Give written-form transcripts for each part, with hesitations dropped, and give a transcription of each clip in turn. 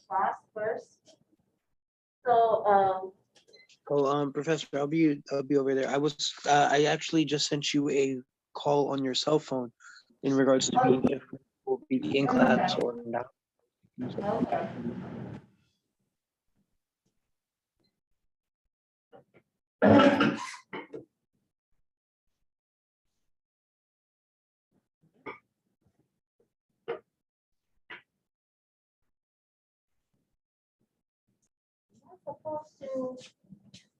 class first. So Oh, Professor, I'll be over there. I actually just sent you a call on your cell phone in regards to being if we'll be in class or not. okay. Am I supposed to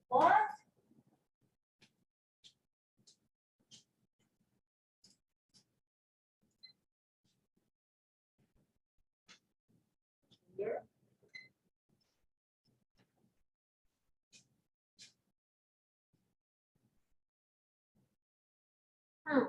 what? Here. Hmm.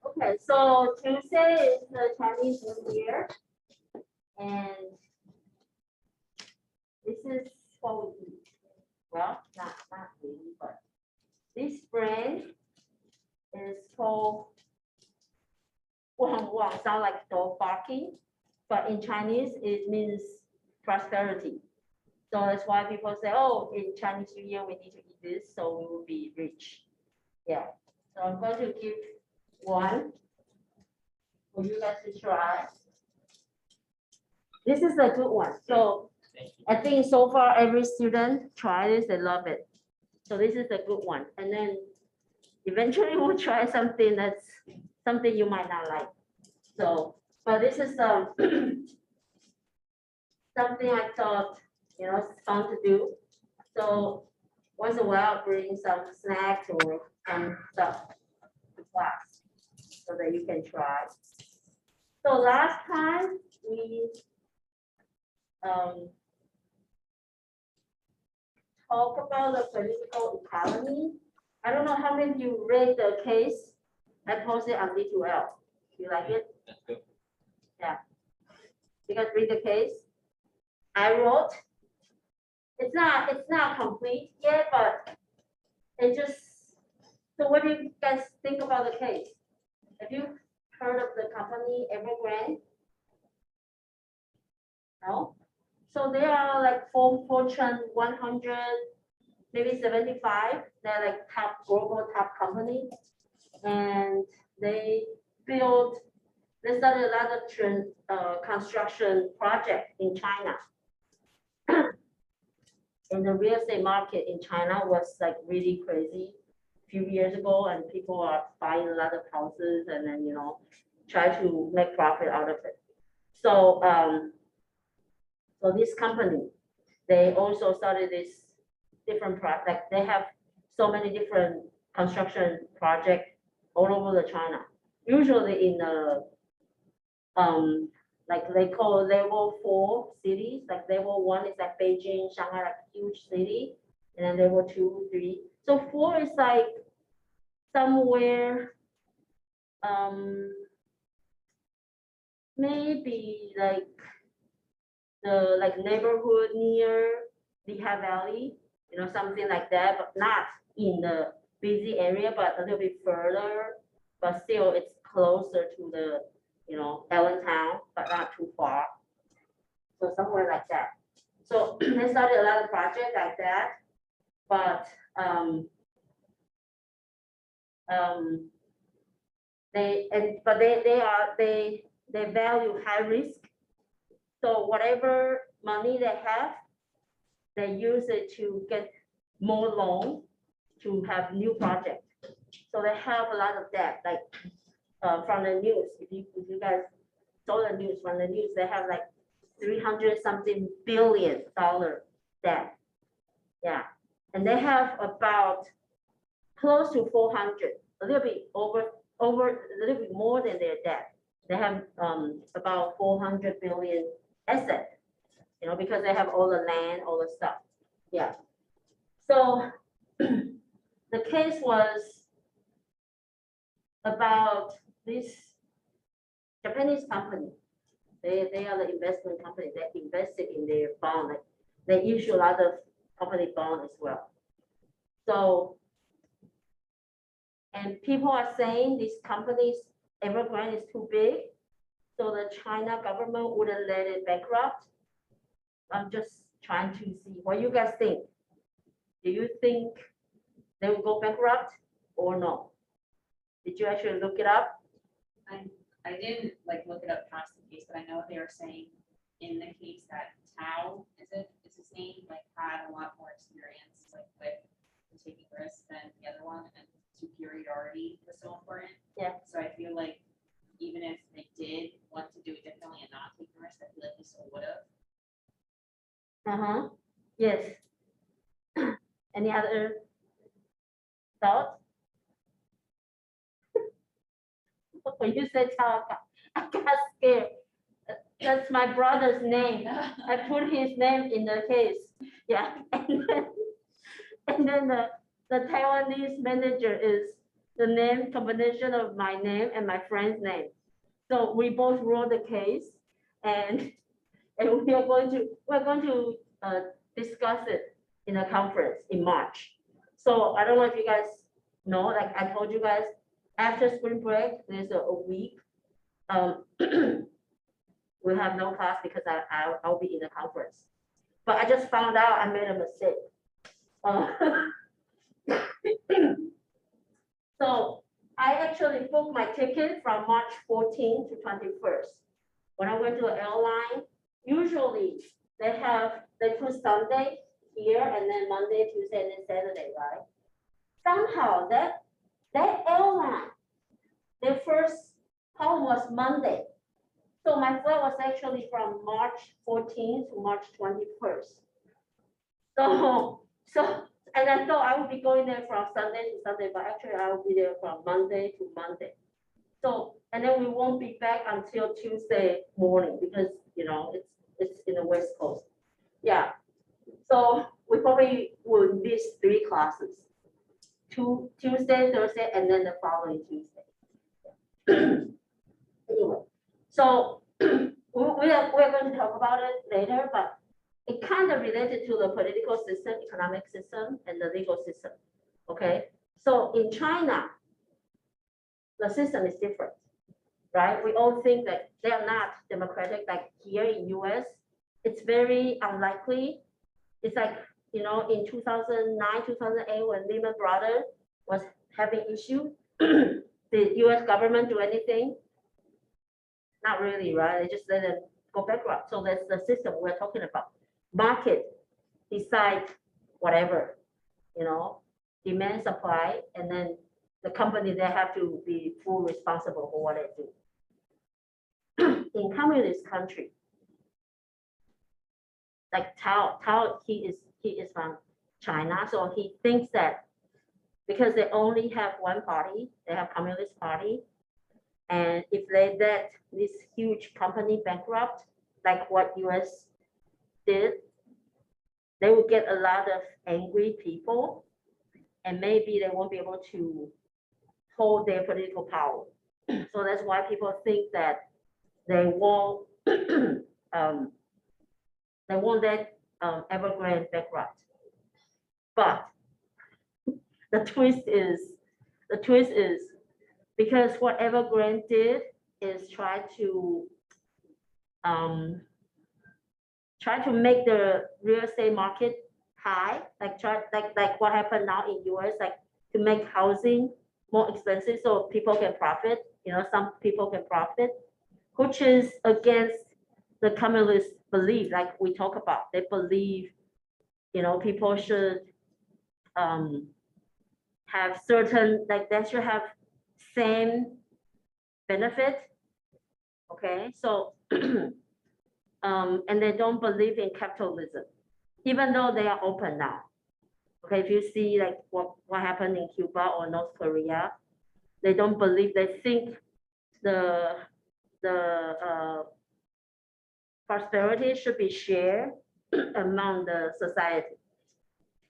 Okay, so Tuesday is the Chinese New Year, and this is what we eat. Well, not really, but this brand is called Wang Wang. Sound like dog barking, but in Chinese it means prosperity. So that's why people say, oh, in Chinese New Year we need to eat this, so we will be rich. Yeah. So I'm going to give one for you guys to try. This is a good one. So I think so far every student try this, they love it. So this is a good one. And then eventually we'll try something that's something you might not like. So, but this is something I thought, it's fun to do. So once in a while, I'll bring some snacks or some stuff to class so that you can try. So last time we talk about the political economy. I don't know how many of you read the case I posted on D2L. You like it? That's good. Yeah. You guys read the case? I wrote. It's not complete yet, but it just. So what do you guys think about the case? Have you heard of the company Evergrande? No? So they are like Fortune 100, maybe 75. They're like top global top company. And they started a lot of construction project in China. And the real estate market in China was like really crazy a few years ago, and people are buying a lot of houses and then, try to make profit out of it. So, so this company, they also started this different project. They have so many different construction projects all over the China. Usually in the like they call level 4 cities. Like level 1 is like Beijing, Shanghai, like huge city, and then level 2, 3. So 4 is like somewhere maybe like the neighborhood near Lehigh Valley, something like that, but not in the busy area, but a little bit further, but still it's closer to the, Allentown, but not too far. So somewhere like that. So they started a lot of projects like that, but they value high risk. So whatever money they have, they use it to get more loan to have new projects. So they have a lot of debt, like from the news. If you guys saw the news, from the news, they have like 300-something billion debt. Yeah, and they have about close to 400, a little bit over a little bit more than their debt. They have about 400 billion asset, because they have all the land, all the stuff. Yeah. So the case was about this Japanese company. They are the investment company that invested in their bond. Like, they issue a lot of company bond as well. So, and people are saying this company's Evergrande is too big, so the China government wouldn't let it bankrupt. I'm just trying to see what you guys think. Do you think they will go bankrupt or no? Did you actually look it up? I didn't like look it up past the case, but I know they are saying in the case that Tao is his name, like had a lot more experience like with taking risks than the other one, and superiority was so important. Yeah. So I feel like even if they did want to do it differently and not take the risk, I feel like they still would have. Uh-huh, yes. Any other thoughts? When you said Tao, I got scared. That's my brother's name. I put his name in the case. Yeah. And then the Taiwanese manager is the name combination of my name and my friend's name. So we both wrote the case, and we're going to discuss it in a conference in March. So I don't know if you guys know, like I told you guys, after spring break, there's a week. We have no class because I'll be in the conference. But I just found out I made a mistake. So I actually booked my ticket from March 14th to 21st. When I went to an airline, usually they put Sunday here and then Monday, Tuesday, and then Saturday, right? Somehow that airline, their first call was Monday. So my flight was actually from March 14th to March 21st. So, and I thought I would be going there from Sunday to Sunday, but actually I will be there from Monday to Monday. So, and then we won't be back until Tuesday morning because, you know, it's in the West Coast. Yeah. So we probably will miss 3 classes. Tuesday, Thursday, and then the following Tuesday. Anyway, so we're going to talk about it later, but it kind of related to the political system, economic system, and the legal system. Okay, so in China, the system is different, right? We all think that they are not democratic like here in US. It's very unlikely. It's like, you know, in 2009, 2008, when Lehman Brothers was having issue, the US government do anything? Not really, right? They just let it go bankrupt. So that's the system we're talking about. Market decide whatever, you know, demand, supply, and then the company, they have to be full responsible for what they do. In communist country, like Tao, he is from China, so he thinks that because they only have one party, they have Communist Party, and if they let this huge company bankrupt, like what US did, they will get a lot of angry people, and maybe they won't be able to hold their political power. So that's why people think that they won't let Evergrande bankrupt. But the twist is because what Evergrande did is try to make the real estate market high, like what happened now in US, like to make housing more expensive so people can profit, you know, some people can profit, which is against the communist belief, like we talk about. They believe, you know, people should have certain, like they should have same benefit. Okay, so and they don't believe in capitalism, even though they are open now. Okay, if you see like what happened in Cuba or North Korea, they don't believe, they think the prosperity should be shared among the society.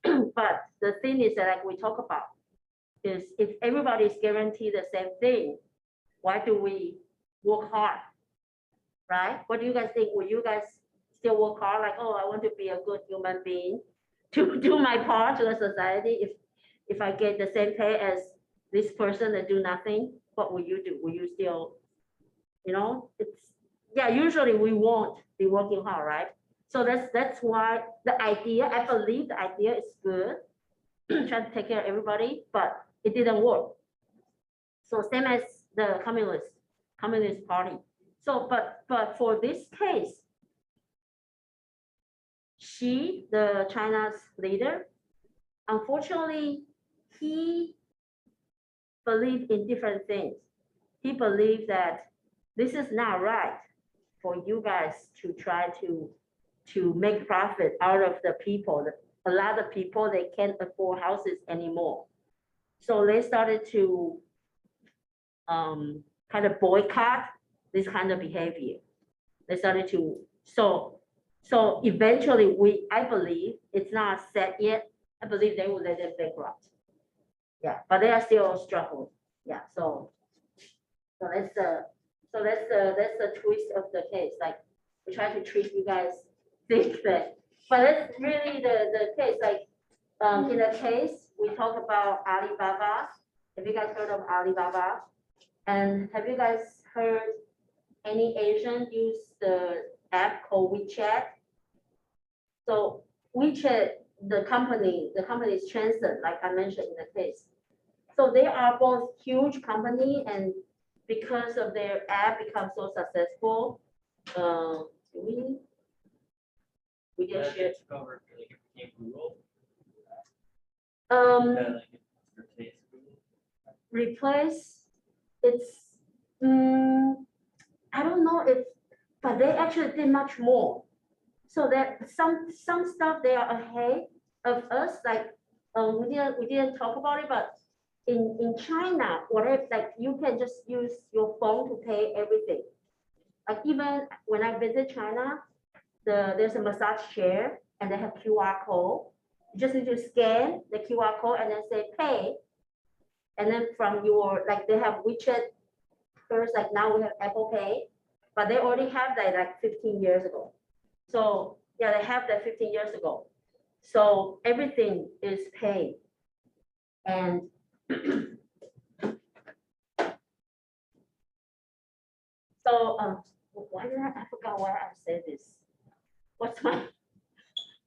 But the thing is that like we talk about is if everybody is guaranteed the same thing, why do we work hard? Right? What do you guys think? Will you guys still work hard? Like, oh, I want to be a good human being to do my part to the society. If I get the same pay as this person that do nothing, what will you do? Will you still, it's, yeah, usually we won't be working hard, right? So that's why the idea, I believe the idea is good, trying to take care of everybody, but it didn't work. So same as the communist party. So, but for this case, Xi, the China's leader, unfortunately, he believed in different things. He believed that this is not right for you guys to try to make profit out of the people. A lot of people, they can't afford houses anymore. So they started to kind of boycott this kind of behavior. They started to, so eventually I believe it's not set yet. I believe they will let them bankrupt. Yeah, but they are still struggling. Yeah, so that's the twist of the case. Like we try to treat you guys think that, but that's really the case. Like in the case we talk about Alibaba. Have you guys heard of Alibaba? And have you guys heard any Asian use the app called WeChat? So WeChat, the company is Transsion, like I mentioned in the case. So they are both huge company, and because of their app become so successful, we just share. Replace, it's, I don't know if, but they actually did much more. So that some stuff they are ahead of us, like we didn't talk about it, but in China, whatever, like you can just use your phone to pay everything. Like even when I visit China, there's a massage chair and they have QR code. You just need to scan the QR code and then say pay. And then from your, like they have WeChat first, like now we have Apple Pay, but they already have that like 15 years ago. So yeah, they have that 15 years ago. So everything is paid. And so why did I forgot why I said this? What's my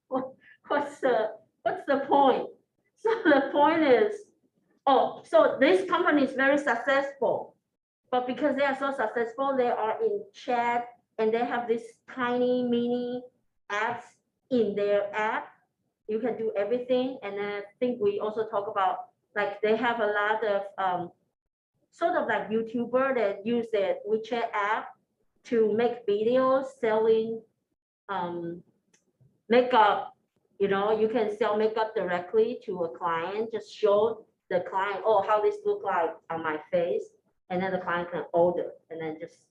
what's the point? So the point is, oh, so this company is very successful, but because they are so successful, they are in chat and they have this tiny mini apps in their app. You can do everything. And then I think we also talk about, like they have a lot of sort of like YouTuber that use their WeChat app to make videos selling makeup. You can sell makeup directly to a client, just show the client, oh, how this look like on my face. And then the client can order and then just,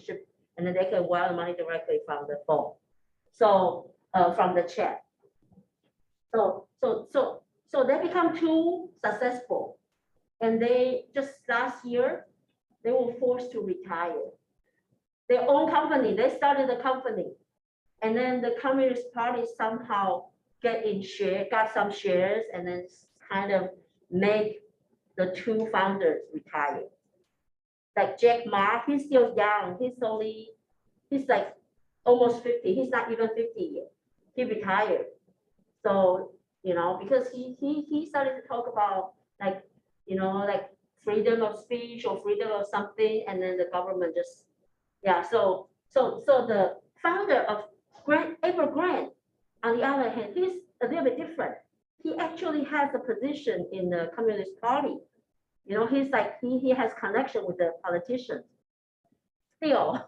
ship, and then they can wire the money directly from the phone. So from the chat. So they become too successful. And they just last year, they were forced to retire. Their own company, they started a company. And then the Communist Party somehow got some shares and then kind of make the two founders retire. Like Jack Ma, he's still young. He's like almost 50. He's not even 50 yet. He retired. So, because he started to talk about like, like freedom of speech or freedom of something, and then the government just, yeah. So the founder of Evergrande, on the other hand, he's a little bit different. He actually has a position in the Communist Party. He's like, he has connection with the politicians. Still,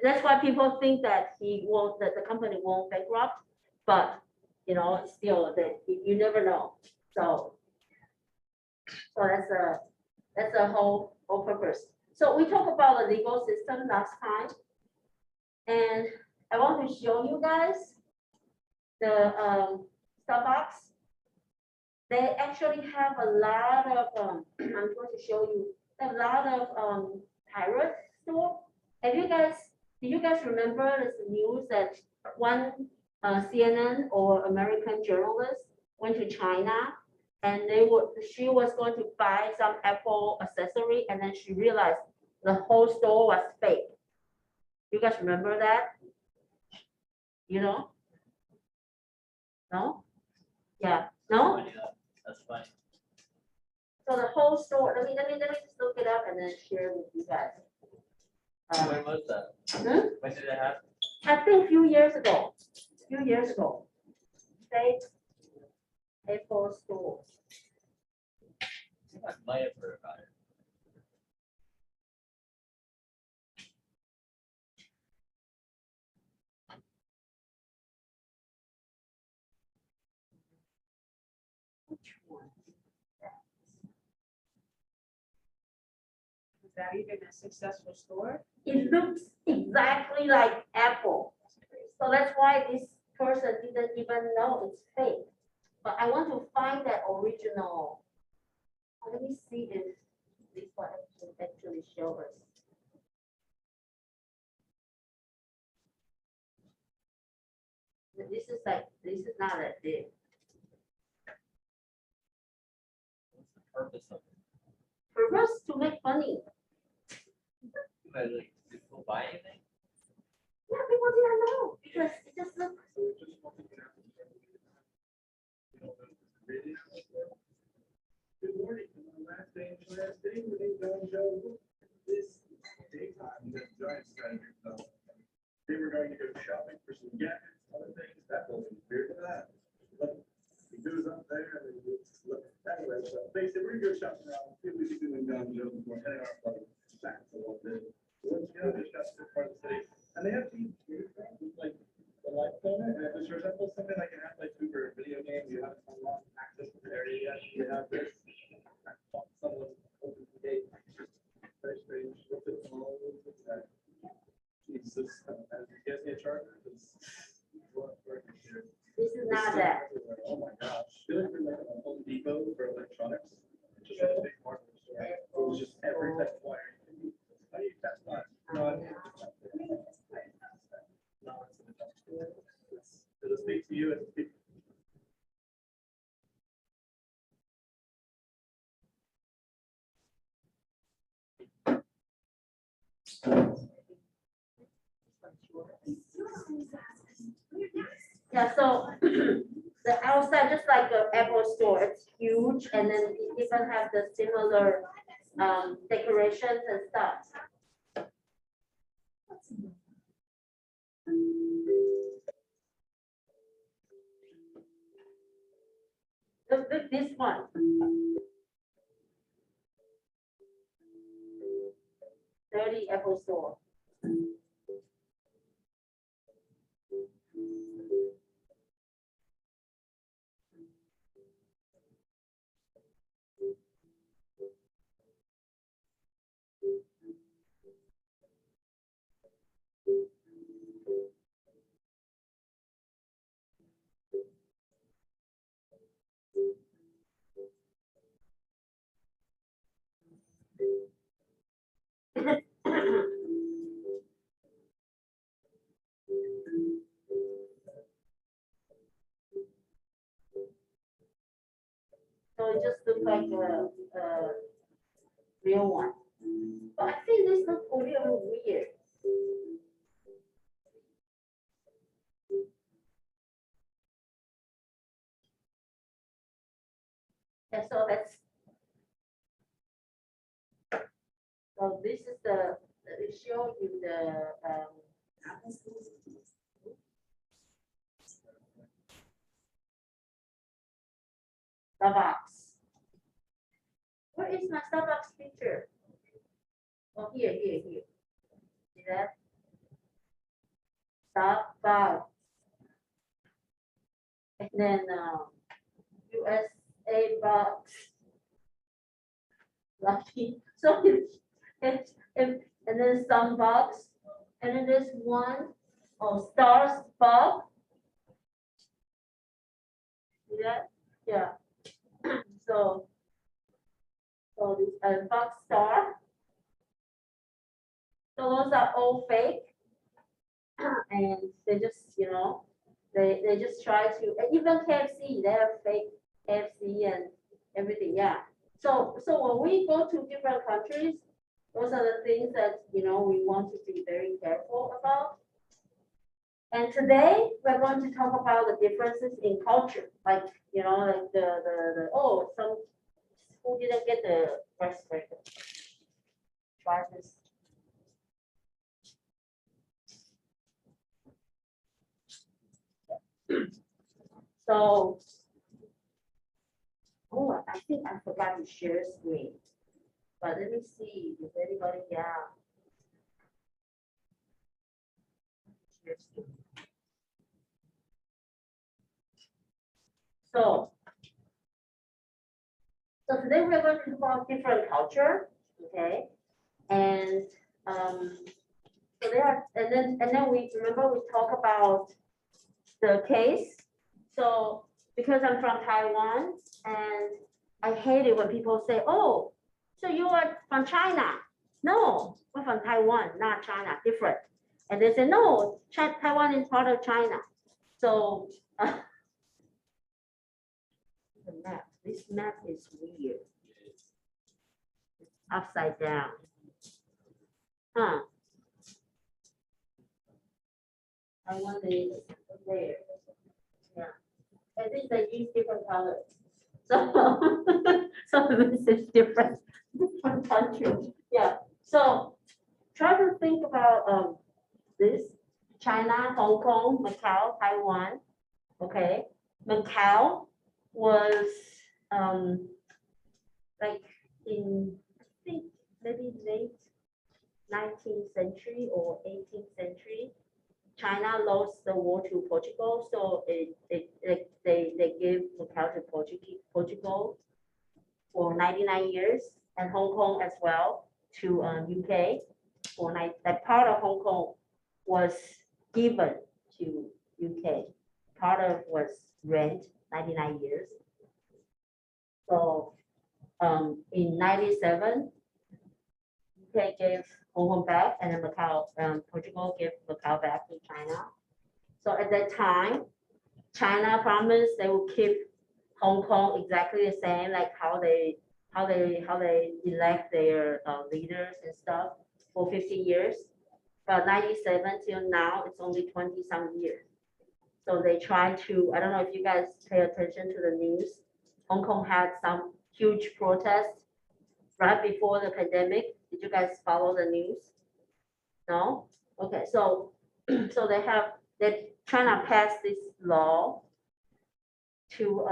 that's why people think that that the company won't bankrupt, but still that you never know. So that's the whole purpose. So we talked about the legal system last time, and I want to show you guys the Starbucks. they actually have a lot of, I'm going to show you, a lot of pirate store. Have you guys, do you guys remember this news that one CNN or American journalist went to China and she was going to buy some Apple accessory and then she realized the whole store was fake. You guys remember that? You know? No? Yeah, no? Funny, that's funny. So the whole store, let me just look it up and then share with you guys. When was that? Hmm? When did it happen? I think a few years ago, fake Apple store. I think I might have heard about it. Which one? Is that even a successful store? It looks exactly like Apple. So that's why this person didn't even know it's fake. But I want to find that original. Let me see if this one actually show us. This is not that big. What's the purpose of it? Purpose to make money. But like, do people buy anything? Yeah, people didn't know because it just looks. Good morning. Last day, when they done Joe, this daytime, the Giants got here, so they were going to go shopping for some gadgets, other things, that wasn't weird to that. But he goes up there and he look, anyway, so they said, we're gonna go shopping around, see what we can do in Don Joe before heading our like back a little bit. Once you know, just got to the part of the city, and they have these weird things with like the lights on it, and if it's resembles something like an app like Uber video game, you have unlocked access to the area, you have this. Someone opens the gate, very strange, what's it called? Jesus, and you guys get chargers, it's. This is not that. Oh my gosh, feel like we're like a Home Depot for electronics, it's just like a big hardware store, it was just every type of wire. How do you test that? No, it's in the dumpster. It'll speak to you and speak. Yeah, so the outside, just like an Apple store, it's huge, and then it even have the similar decorations and stuff. Look this one. Dirty Apple store. So it just looks like a real one. But I think this looks a little weird. Yeah, so that's. So this is let me show you Starbucks. Where is my Starbucks picture? Oh, here. See that? Starbucks. And then USA box. Lucky. So and then some box. And then there's one Stars box. See that? Yeah. and Fox Star. So those are all fake. And they just, they just try to, and even KFC, they have fake KFC and everything, yeah. So when we go to different countries, those are the things that, we want to be very careful about. And today, we're going to talk about the differences in culture, like, like some who didn't get the breast breaker. Try this. So, I think I forgot to share screen. But let me see if anybody, yeah. Share screen. So today we're going to talk about different culture, okay? And so there are, and then we remember we talk about the case. So because I'm from Taiwan, and I hate it when people say, "Oh, so you are from China?" No, we're from Taiwan, not China, different. And they say, "No, Taiwan is part of China." So the map. This map is weird. It's upside down. Huh. Taiwan is there. Yeah. I think they use different colors. So, so this is different country. Yeah. So try to think about this. China, Hong Kong, Macau, Taiwan. Okay. Macau was like in, I think maybe late 19th century or 18th century, China lost the war to Portugal, so they gave Macau to Portugal for 99 years, and Hong Kong as well to UK for that part of Hong Kong was given to UK. Part of was rent 99 years. So in 97, UK gave Hong Kong back, and then Macau, Portugal gave Macau back to China. So at that time, China promised they will keep Hong Kong exactly the same, like how they elect their leaders and stuff for 50 years. But 97 till now, it's only 20 some years. So they try to, I don't know if you guys pay attention to the news. Hong Kong had some huge protests right before the pandemic. Did you guys follow the news? No? Okay, so they're trying to pass this law to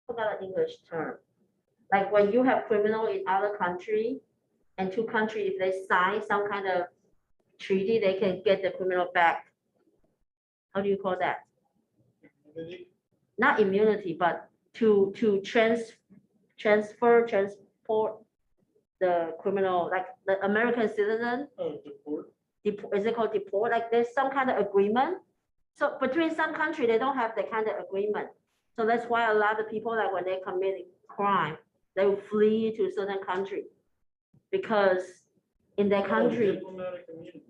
forgot an English term. Like when you have criminal in other country, and two countries, if they sign some kind of treaty, they can get the criminal back. How do you call that? Not immunity, but to transport the criminal, like the American citizen. Oh, deport. Is it called deport? Like there's some kind of agreement. So between some country, they don't have that kind of agreement. So that's why a lot of people, like when they commit crime, they will flee to certain country because in their country. Diplomatic immunity.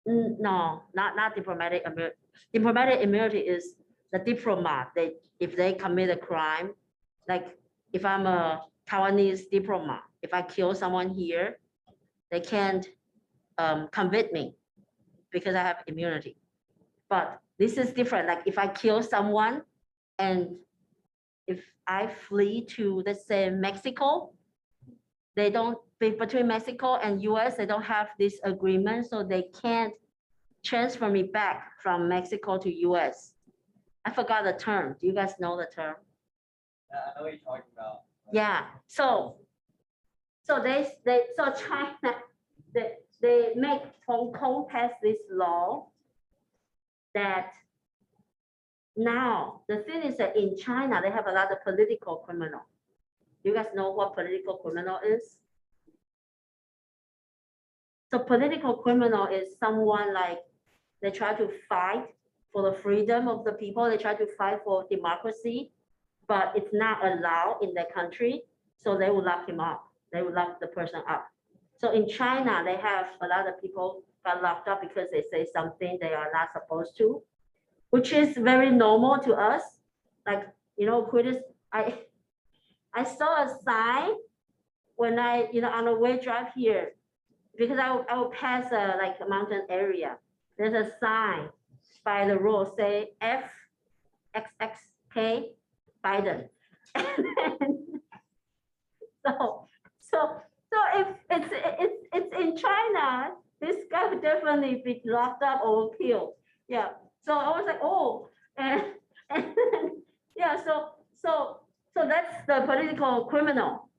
No, not diplomatic immunity. Diplomatic immunity is the diplomat. If they commit a crime, like if I'm a Taiwanese diplomat, if I kill someone here, they can't convict me because I have immunity. But this is different. Like if I kill someone and if I flee to, let's say, Mexico, they don't, between Mexico and US, they don't have this agreement, so they can't transfer me back from Mexico to US. I forgot the term. Do you guys know the term? I know what you're talking about. Yeah, so China, they make Hong Kong pass this law that now the thing is that in China, they have a lot of political criminal. You guys know what political criminal is? So political criminal is someone like they try to fight for the freedom of the people. They try to fight for democracy, but it's not allowed in the country. So they will lock him up. They will lock the person up. So in China, they have a lot of people got locked up because they say something they are not supposed to, which is very normal to us. Like, I saw a sign when I, on the way drive here, because I will pass like a mountain area. There's a sign by the road say FXXK Biden. So if it's in China, this guy would definitely be locked up or killed. Yeah. So I was like, oh, and yeah. So that's the political criminal.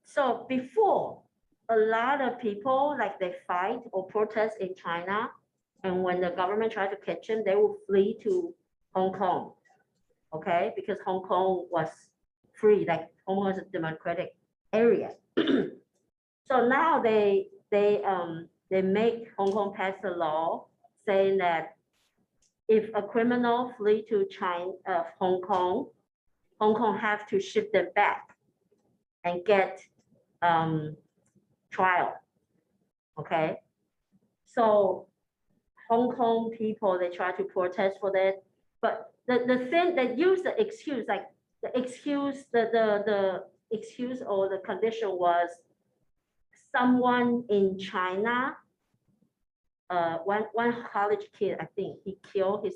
So before, a lot of people like they fight or protest in China, and when the government tried to catch them, they will flee to Hong Kong. Okay, because Hong Kong was free, like Hong Kong was a democratic area. So now they make Hong Kong pass a law saying that if a criminal flee to China, Hong Kong have to ship them back and get trial. Okay, so Hong Kong people, they try to protest for that, but the thing that use the excuse, like the excuse, the excuse or the condition was someone in China, one college kid, I think, he killed his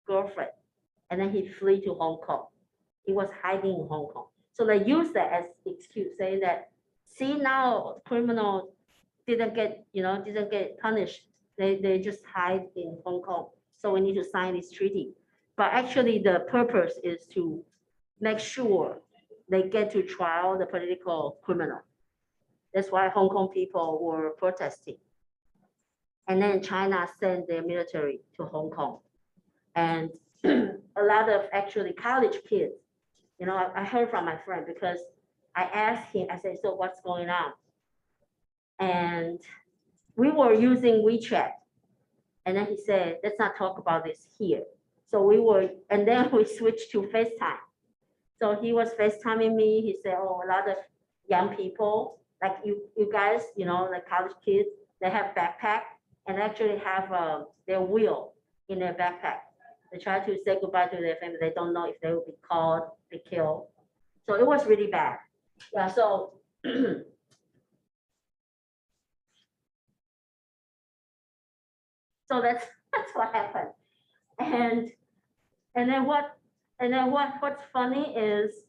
girlfriend and then he flee to Hong Kong. He was hiding in Hong Kong. So they use that as excuse, saying that, see, now criminal didn't get punished. They just hide in Hong Kong. So we need to sign this treaty. But actually the purpose is to make sure they get to trial the political criminal. That's why Hong Kong people were protesting. And then China sent their military to Hong Kong. And a lot of actually college kids, I heard from my friend because I asked him, I said, so what's going on? And we were using WeChat. And then he said, let's not talk about this here. So and then we switched to FaceTime. So he was FaceTiming me. He said, oh, a lot of young people, like you guys, like college kids, they have backpack and actually have their will in their backpack. They try to say goodbye to their family. They don't know if they will be called, be killed. So it was really bad. Yeah, so so that's what happened. And then what's funny is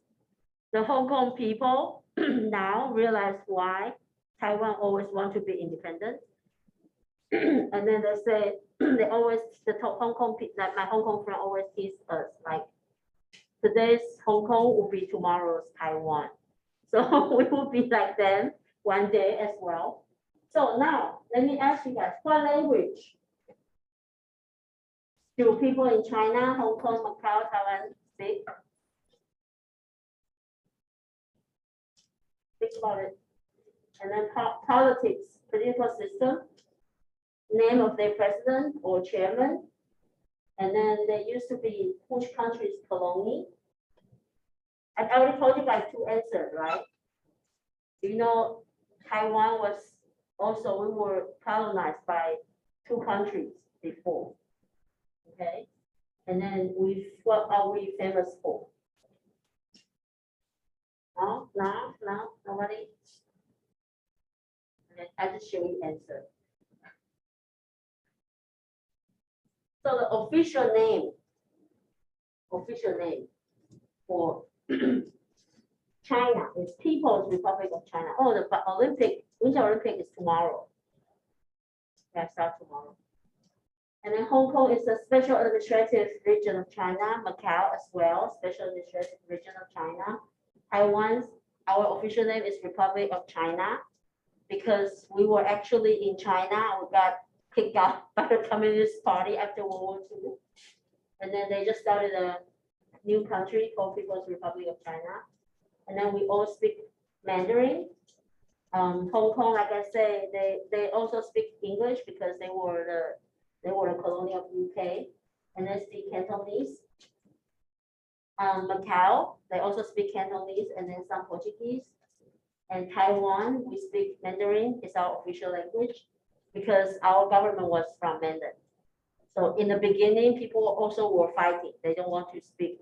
the Hong Kong people now realize why Taiwan always want to be independent. And then they say, the Hong Kong, like my Hong Kong friend always tease us, like, today's Hong Kong will be tomorrow's Taiwan. So we will be like them one day as well. So now, let me ask you guys, what language do people in China, Hong Kong, Macau, Taiwan speak? Think about it. And then politics, political system, name of their president or chairman. And then there used to be which country's colony. I already told you guys two answers, right? Taiwan was also, we were colonized by two countries before. Okay. And then what are we famous for? No, nobody. Okay, I just show you answer. So the official name for China is People's Republic of China. Oh, the Winter Olympic is tomorrow. Yeah, start tomorrow. And then Hong Kong is a special administrative region of China. Macau as well, special administrative region of China. Taiwan's, our official name is Republic of China because we were actually in China. We got kicked out by the Communist Party after World War II. And then they just started a new country called People's Republic of China. And then we all speak Mandarin. Hong Kong, like I say, they also speak English because they were the colony of UK, and they speak Cantonese. Macau, they also speak Cantonese and then some Portuguese. And Taiwan, we speak Mandarin, it's our official language, because our government was from Mandarin. So in the beginning, people also were fighting, they don't want to speak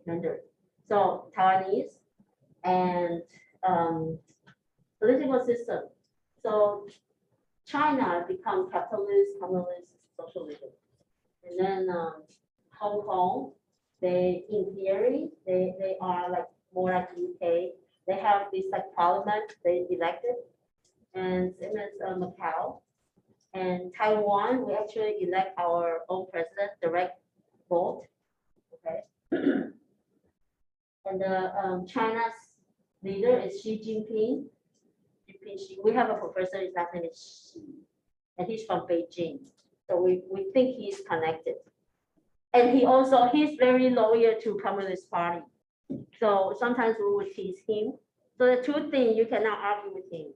Mandarin. So Taiwanese and political system. So China become capitalist, communist, socialism. And then Hong Kong, they, in theory, they are like more like UK. They have this like parliament, they elected. And same as Macau. And Taiwan, we actually elect our own president, direct vote. Okay. And China's leader is Xi Jinping. We have a professor, his last name is Xi, and he's from Beijing. So we think he's connected. And he's very loyal to Communist Party. So sometimes we would tease him. So the two things you cannot argue with him.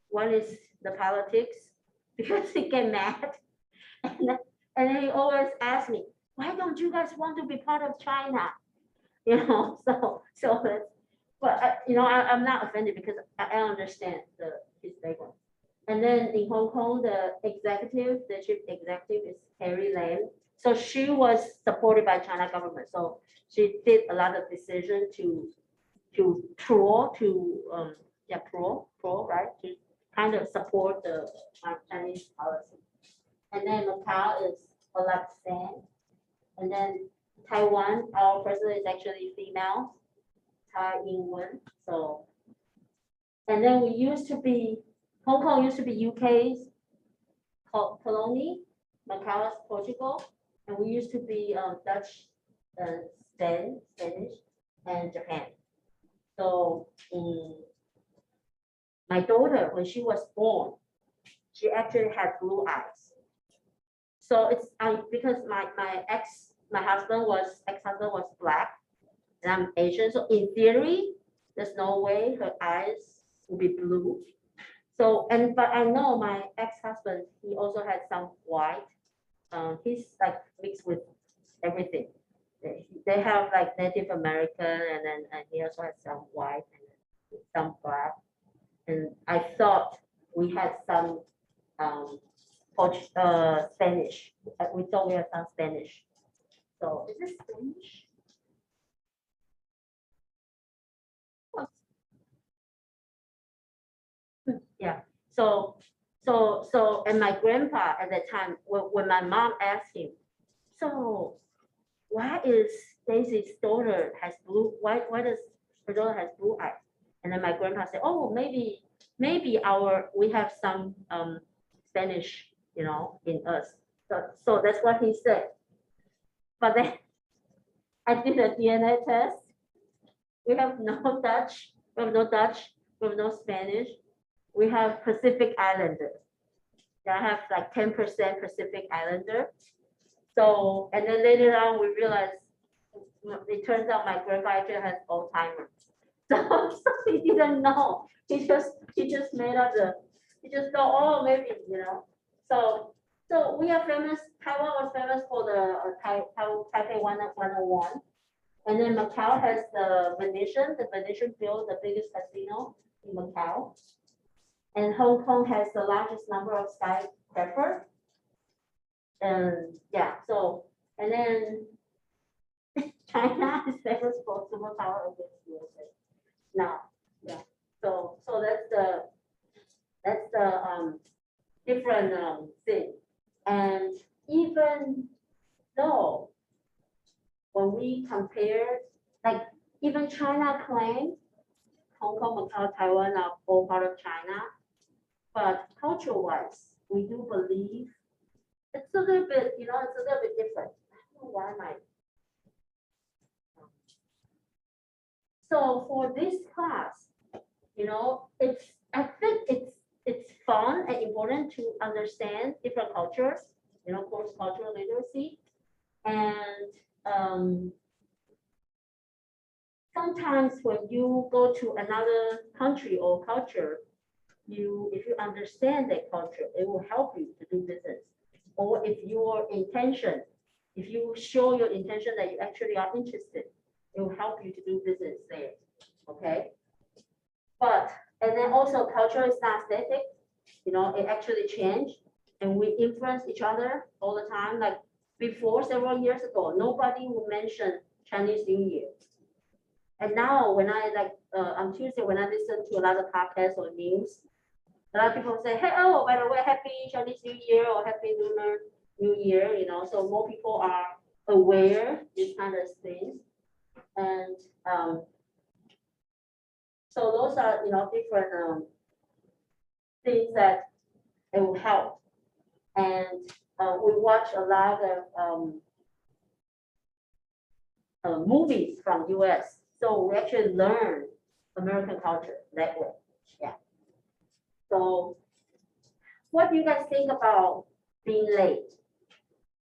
One is the politics, because he get mad. And then he always asks me, why don't you guys want to be part of China? But I'm not offended because I understand his background. And then in Hong Kong, the chief executive is Carrie Lam. So she was supported by China government. So she did a lot of decision to kind of support the Chinese policy. And then Macau is Olaf San. And then Taiwan, our president is actually female, Tsai Ing-wen. So, and then Hong Kong used to be UK's colony, Macau is Portugal, and we used to be Dutch, Spanish, and Japan. So my daughter, when she was born, she actually had blue eyes. So it's because my ex-husband was black, and I'm Asian. So in theory, there's no way her eyes will be blue. So but I know my ex-husband, he also had some white. He's like mixed with everything. They have like Native American, and he also has some white and some black. And I thought we had some Spanish. We thought we had some Spanish. So is this Spanish? Yeah. So, and my grandpa at that time, when my mom asked him, so why is Daisy's daughter has blue? Why does her daughter has blue eyes? And then my grandpa said, oh, maybe we have some Spanish, in us. So that's what he said. But then I did a DNA test. We have no Dutch, we have no Spanish. We have Pacific Islander. I have like 10% Pacific Islander. So, and then later on we realized, it turns out my grandpa actually has Alzheimer's. So he didn't know. He just made up he just thought, oh, maybe, So we are famous. Taiwan was famous for the Taipei 101. And then Macau has the Venetian built the biggest casino in Macau. And Hong Kong has the largest number of skyscrapers. And yeah, so, and then China is famous for superpower against USA. Now, yeah, so that's the different thing. And even though when we compare, like even China claims Hong Kong, Macau, Taiwan are all part of China, but culture-wise, we do believe it's a little bit, it's a little bit different. I don't know why So for this class, I think it's fun and important to understand different cultures, cross-cultural literacy. And sometimes when you go to another country or culture, if you understand that culture, it will help you to do business. Or if you show your intention that you actually are interested It will help you to do business there, okay? But, and then also culture is not static, you know, it actually changed, and we influence each other all the time. Like before, several years ago, nobody would mention Chinese New Year. And now when I on Tuesday, when I listen to a lot of podcasts or news, a lot of people say, hey, oh, by the way, happy Chinese New Year or happy Lunar New Year, you know, so more people are aware these kind of things. And so those are, you know, different things that it will help. And we watch a lot of movies from US. So we actually learn American culture that way. Yeah. So what do you guys think about being late?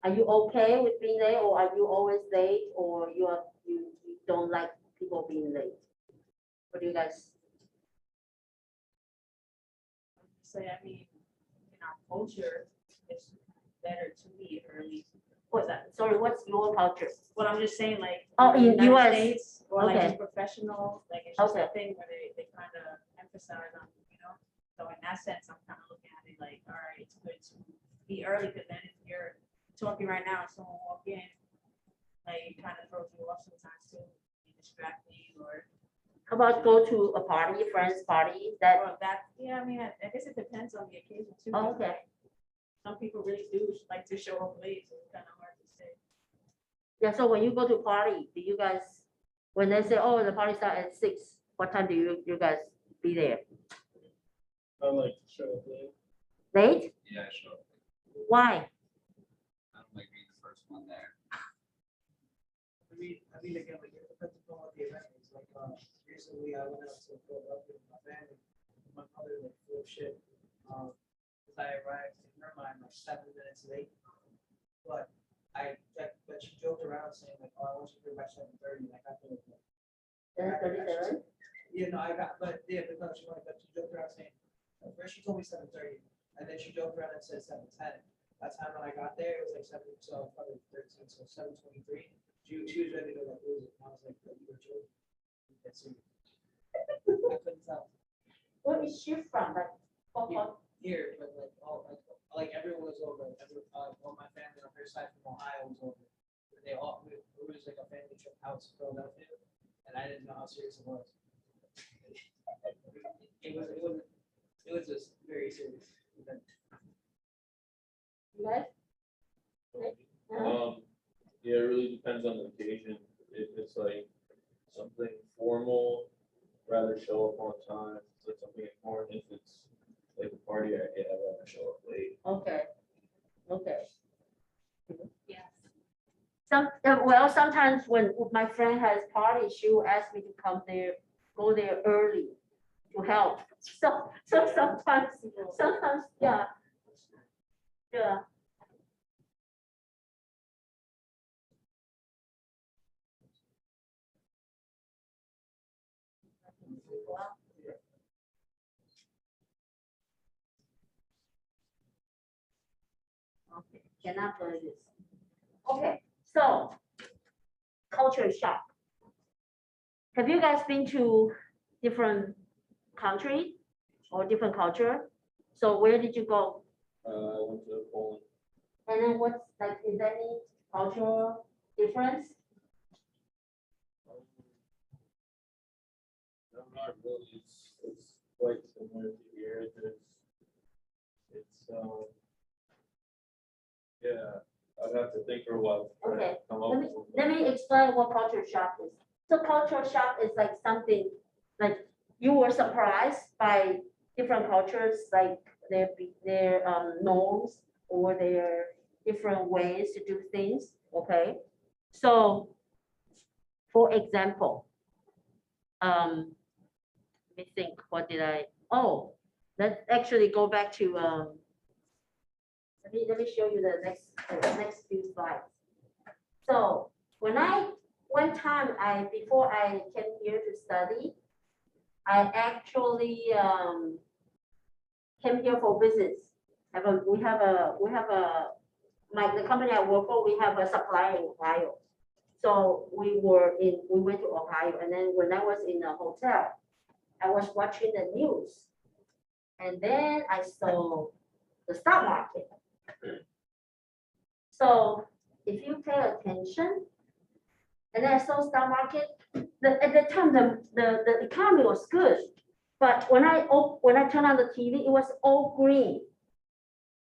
Are you okay with being late, or are you always late, or you don't like people being late? What do you guys? Say, I mean, in our culture, it's better to be early. What's that? Sorry, what's your culture? Well, I'm just saying, like. Oh, in the United US. States, or like Okay. just professional, like it's just Okay. a thing where they kind of emphasize on, you know. So in that sense, I'm kind of looking at it like, all right, it's good to be early, because then if you're talking right now, and someone walk in, like it kind of throws you off sometimes too, you distracting or. How about go to a party, friend's party? That Or that, yeah, I mean, I guess it depends on the occasion too. oh, 'cause okay. Some people really do like to show up late, so it's kind of hard to say. Yeah. So when you go to a party, do you guys, when they say, oh, the party start at 6, what time do you guys be there? I like to show up late. Late? Yeah, sure. Why? I don't like being the first one there. I mean, again, like, it depends upon what the event is, like, recently I went out to Philadelphia with my family, my mother, like, full of shit, because I arrived in her mind, like, 7 minutes late, but but she joked around saying, like, oh, I want you to be by 7:30, like, I feel like. 37? Yeah, no, but she joked around saying, first she told me 7:30, and then she joked around and said 7:10. By the time when I got there, it was like 7, so probably 13, so 7:23. She was ready to like lose it. I was like, you were joking. That's it. I couldn't tell. Where is she from? Like, oh, Here, but like all like everyone was over. All my family on her side from Ohio was over. They all it was like a family trip out to Philadelphia, and I didn't know how serious it was. It was just very serious event. you guys? Yeah, it really depends on the occasion. If it's like something formal, rather show up on time. If it's like something important, if it's like a party, I'd rather show up late. Okay. Okay. Yes. Well, sometimes when my friend has party, she will ask me to come there, go there early to help. So sometimes, yeah. Yeah. Okay, cannot play this. Okay, so culture shock. Have you guys been to different country or different culture? So where did you go? I went to Poland. And then what's like, is there any cultural difference? No, not really. It's quite similar to here. Yeah, I'd have to think for a while. to try to Okay, come up Let with me, something. let me explain what culture shock is. So culture shock is like something, like you were surprised by different cultures, like their norms or their different ways to do things, okay? So, for example, let me think, what did oh, let's actually go back to, let me show you the next few slides. So one time before I came here to study, I actually came here for business. We have a, like the company I work for, we have a supplier in Ohio. So we went to Ohio, and then when I was in the hotel, I was watching the news. And then I saw the stock market. So if you pay attention, and then I saw stock market, at the time, the economy was good. But when I turned on the TV, it was all green.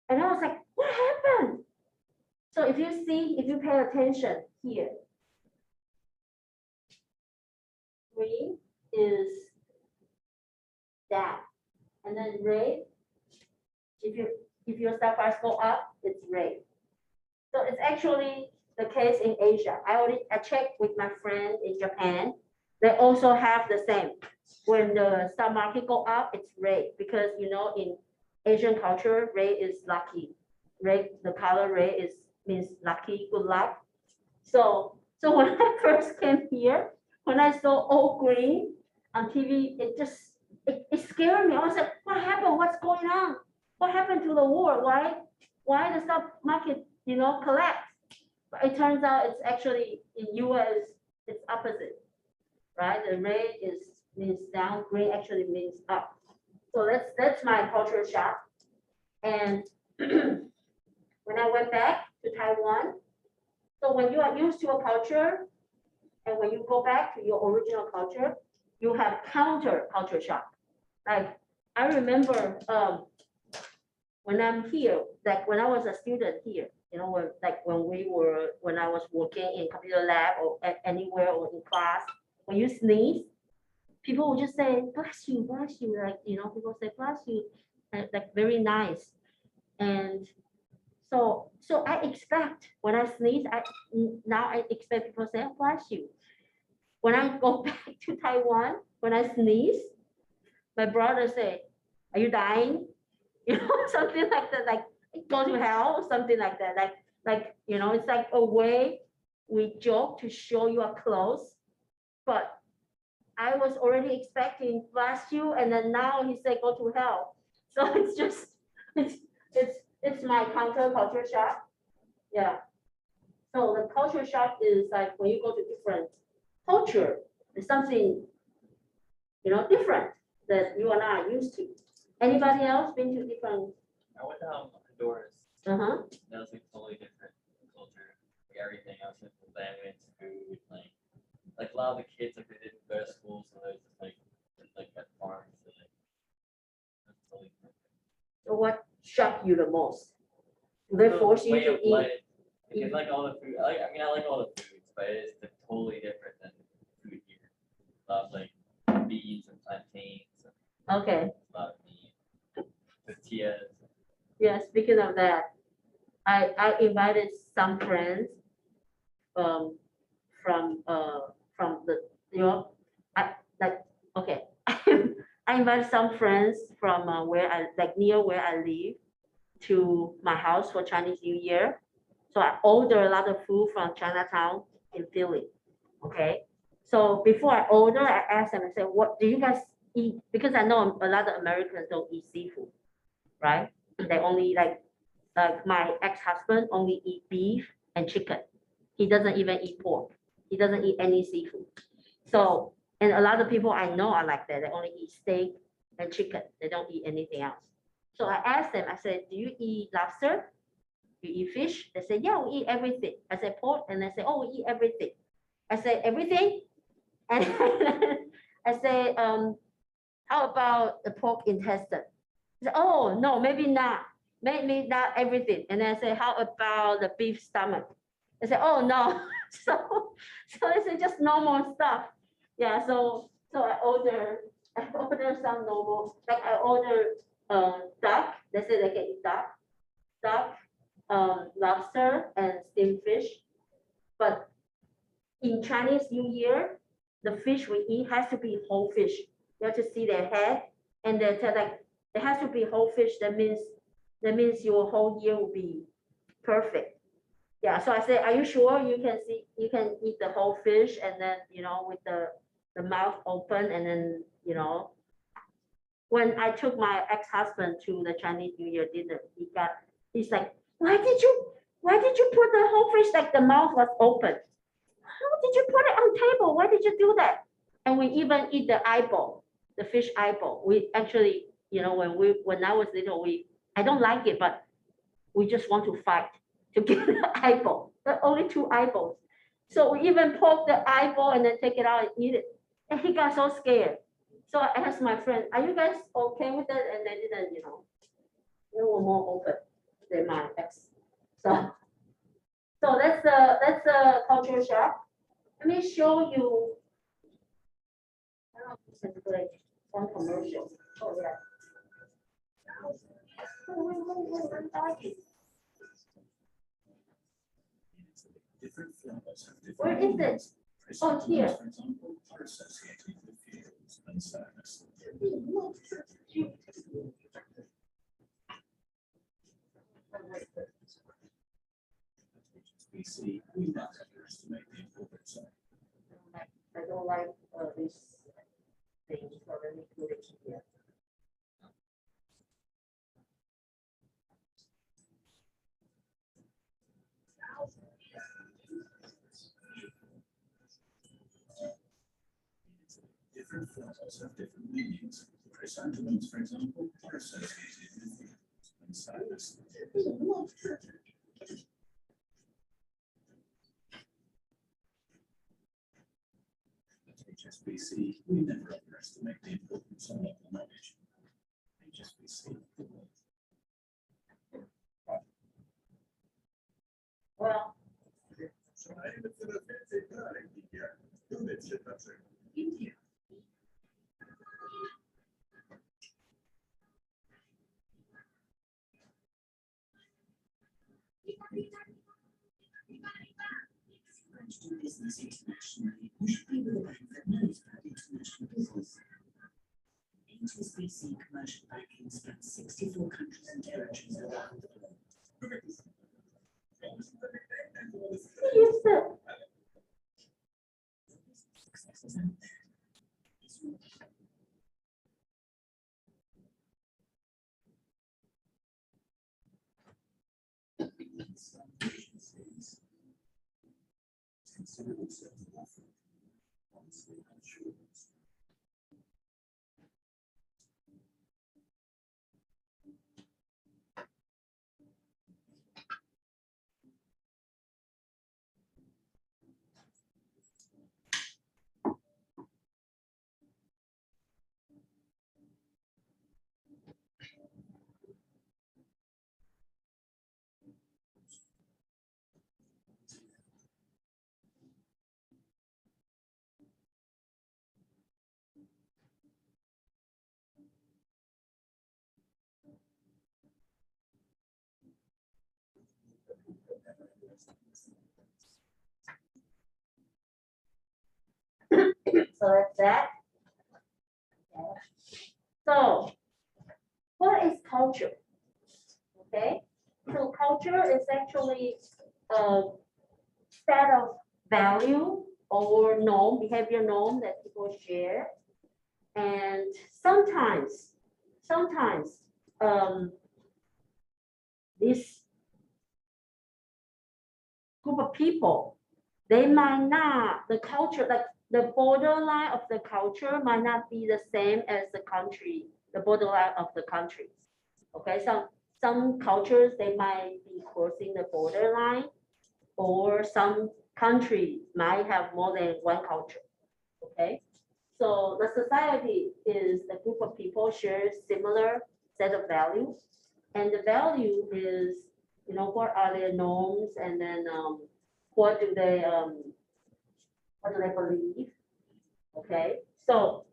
And I was like, what happened? So if you pay attention here, green is that. And then red, if your stock price go up, it's red. So it's actually the case in Asia. I checked with my friend in Japan. They also have the same. When the stock market go up, it's red because in Asian culture, red is lucky. Red, the color red means lucky, good luck. So when I first came here, when I saw all green on TV, it scared me. I was like, what happened? What's going on? What happened to the war? Why the stock market, collapsed? But it turns out it's actually in US, it's opposite, right? The red means down, green actually means up. So that's my cultural shock. And when I went back to Taiwan, so when you are used to a culture, and when you go back to your original culture, you have counter culture shock. Like I remember when I'm here, like when I was a student here, when I was working in computer lab or anywhere or in class, when you sneeze, people would just say, bless you, like, people say, bless you, and like very nice. And so I expect when I sneeze, now I expect people to say, bless you. When I go back to Taiwan, when I sneeze, my brother say, are you dying? Something like that, like go to hell or something like that. Like it's like a way we joke to show you are close. But I was already expecting bless you, and then now he said go to hell. So it's just it's my counter culture shock. Yeah. So the culture shock is like when you go to different culture, it's something different that you are not used to. Anybody else been to different? I went to Honduras. Uh-huh. That was like totally different culture. Like everything. I was with the language, food, like a lot of the kids like they didn't go to school, so they was just like at farms. So, that's totally different. So what shocked you the most? Do they force you Way to of eat? life. Because like all the food, I like all the foods, but it's totally different than food here. A lot of like beans and plantains. Okay. A lot of meat, tortillas. Yeah, speaking of that, I invited some friends from the okay. I invited some friends from near where I live to my house for Chinese New Year. So I ordered a lot of food from Chinatown in Philly. Okay. So before I order, I asked them, I said, what do you guys eat? Because I know a lot of Americans don't eat seafood, right? They only like my ex-husband only eat beef and chicken. He doesn't even eat pork. He doesn't eat any seafood. So, and a lot of people I know are like that. They only eat steak and chicken. They don't eat anything else. So I asked them, I said, do you eat lobster? You eat fish? They say, yeah, we eat everything. I said, pork? And they say, oh, we eat everything. I said, everything? And I say, how about the pork intestine? He said, oh, no, maybe not. Maybe not everything. And then I say, how about the beef stomach? I said, oh, no. So they say just normal stuff. Yeah, so I order some normal, like I order duck. They say they can eat duck, lobster, and steamed fish. But in Chinese New Year, the fish we eat has to be whole fish. You have to see their head, and they tell like it has to be whole fish. That means your whole year will be perfect. Yeah. So I said, are you sure you can eat the whole fish, and then with the mouth open, and then when I took my ex-husband to the Chinese New Year dinner, he's like, why did you put the whole fish like the mouth was open? how did you put it on table? Why did you do that? And we even eat the eyeball, the fish eyeball. We actually, when I was little, I don't like it, but we just want to fight to get the eyeball. There are only 2 eyeballs. So we even poke the eyeball and then take it out and eat it. And he got so scared. So I asked my friend, are you guys okay with that? And they didn't, they were more open than my ex. So that's the culture shock. Let me show you. I don't know if this is great. One commercial. Oh, yeah. Wait, I'm talking. Different flowers have different Where is it? meanings. Oh, here. For example, are associated with feelings and sadness. We see, we not underestimate the importance of. I don't like this thing, so let me put it here. Different flowers have different meanings. Chrysanthemums, for example, are associated with feelings and sadness. At HSBC, we never underestimate the importance of local knowledge. HSBC. Well, India. French do business internationally, we should be with a bank that knows about international business. HSBC Commercial Banking spans 64 countries and territories around the globe. use the Successes out there. Some agencies consider themselves offering honestly unsure. So that's that. So what is culture? Okay, so culture is actually a set of value or norm, behavior norm that people share. And sometimes this group of people, they might not, the culture, like the borderline of the culture might not be the same as the country, the borderline of the countries. Okay, some cultures, they might be crossing the borderline, or some countries might have more than one culture. Okay, so the society is a group of people share similar set of values, and the value is, what are their norms, and then what do they believe? Okay, so